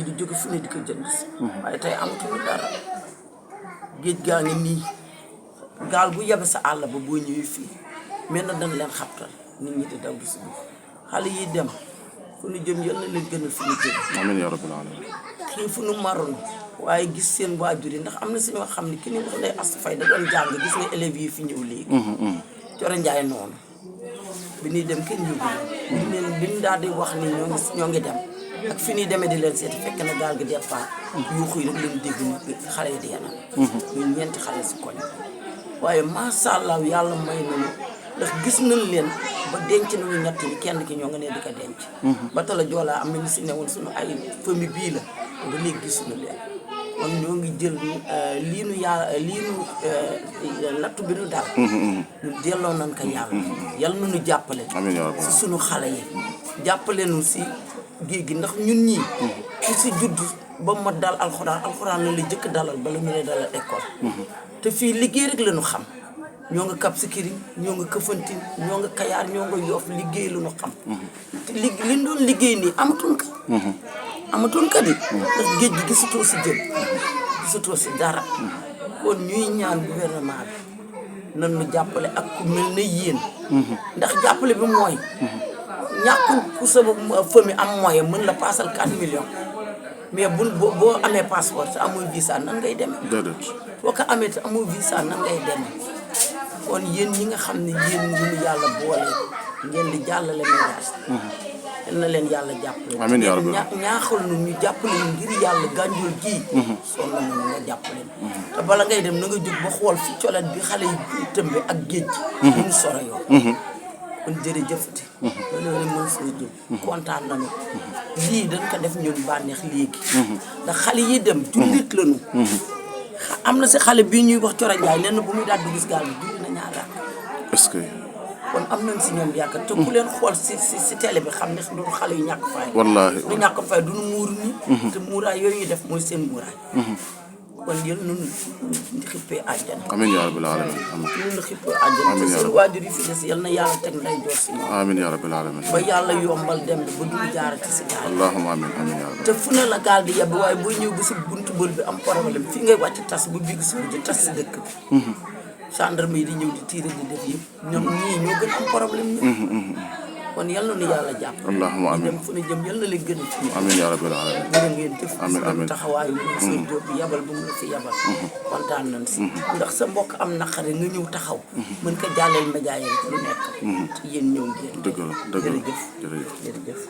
di jóge fu ne di ko jënd si waaye tey amatuñu dara géej gaa ngi nii gaal bu yabe sa àll ba boo ñëwee fii mel na dañ leen xabtal nit ñi di daw di si dugg xale yi dem fu ñu jëm yal na leen gënal fi ñu jëm amiin yaa rabbal aalamiin kii fu ñu maroon waaye gis seen waajur yi ndax am na si ñoo xam ne ki ni wax Ndeye Astou Faye da doon jàng gis nga élèves yi fi ñëw léegi Coro Njaay noonu bi ñuy dem kenn yóbbu bi ñu daal di wax ni ñoo ngi dem ak fi ñuy demee di leen seeti fekk na gaal gi départ yuuxu yi rek leen dégg ni xale yi di yanam ñu ñeenti xale si koñ waaye macha allah yàlla may nañu ndax gis nañ leen ba denc nañu ñett ñi kenn ki ñoo nga ne di ko denc ba tala joolaa am nañu si newoon suñu ay famille bii la ba léegi gisuñu leen kon ñoo ngi jël lii nu nattu bi nu daal ñu delloo nañ ko yàlla nañu jàppale si suñu xale yi jàppale nu si géej gi ndax ñun ñii ku si judd ba ma dal alxuraan la la jëkk dalal bala ñu lay dalal école te fii liggéey rek la ñu xam ñoo nga Cap Skirring ñoo nga Kafountine ñoo nga Kayaar ñoo nga Yoff liggéey lu ñu xam te li ñu doon liggéey nii amatuñ ka di ndax géej gi gisatoo si jën gisatoo si dara kon ñuy ñaan gouvernement bi nan nu jàppale ak ku mel ne yéen ndax jàppale bi mooy ñàkkul ku sa famille am moyen mën la paasal 4 millions mais boo amee passeport te amul visa nan ngay demee boo ko amee te amul visa nan ngay demee kon yéen ñi nga xam ne yéen ñu yàlla boole ngeen di jàllale message yal na leen yàlla jàppale amiin yaa rabbi ñaaxal nu ñu jàppale ñu ngir yàlla Gandiol gii sonn nañu nga jàppale te bala ngay dem na nga jóg ba xool fi colet bi xale yi tëmbe ak géej gi ñu soro yoo kon jërëjëfati loolu mën soo jóg kontaan nañu lii dañ ko def ñun bànneex léegi ndax xale yi dem jullit lañu am na si xale bii ñuy wax Coro Njaay lenn bu muy daal di gis gaal bi julli na ñaar raak est-ce que kon am nañ si ñoom yaakaar te ku leen xool si télé bi xam ne du xale yu ñàkk fay wallaahi du ñàkk fay du nu muuru ni te muuraay yooyu ñu def mooy seen muuraay kon yéen ñun xippee àjjana amiin yaa rabbal aalamiin ñun xippee àjjana te seen waajur yi fi des yal na yàlla teg nday joor si ñoom amiin yaa rabbal aalamiin ba yàlla yombal dem bi ba dugg jaarati si gaal allahumma amiin amiin yaa rabbi te fu ne la gaal di yebbi waaye booy ñëw ba si buntu bël bi am problème fii ngay wàcc tas bu bigg si mujj tas si dëkk bi gendarme yi di ñëw di tiire di def yëpp ñoom ñii ñoo gën am problème ñëpp kon yal na nu yàlla jàpp allahumma amiin dem fu ne jëm yal na leen gën a ci amiin yaa rabbal aalamiin jërë ngeen jëf amiin amiin taxawaayu seen jóob bi yabal bu mu la fi yabal kontaan nañ si ndax sa mbokk am naqare nga ñëw taxaw mën ko jàlleel média yi lu nekk te yéen ñëw ngeen dëgg la jërëjëf